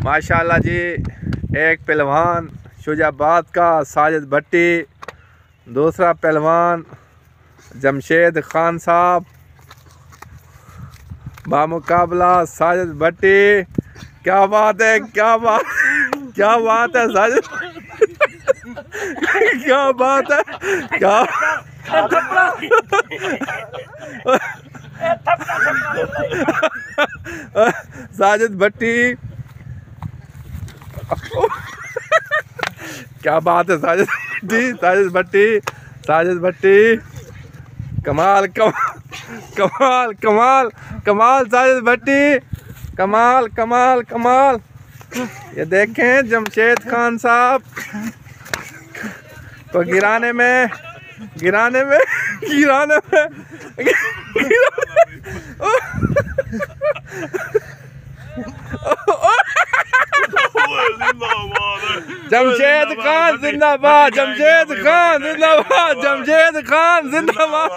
माशाल्लाह जी, एक पहलवान शुजाबाद का साजिद भट्टी, दूसरा पहलवान जमशेद खान साहब, बामुकाबला साजिद भट्टी। क्या बात है, क्या बात है साजिद, क्या बात है, क्या साजिद भट्टी, क्या बात है साजिद भट्टी, कमाल साजिद भट्टी, कमाल। ये देखें जमशेद खान साहब तो गिराने में जमशेद खान जिंदाबाद, जमशेद खान जिंदाबाद।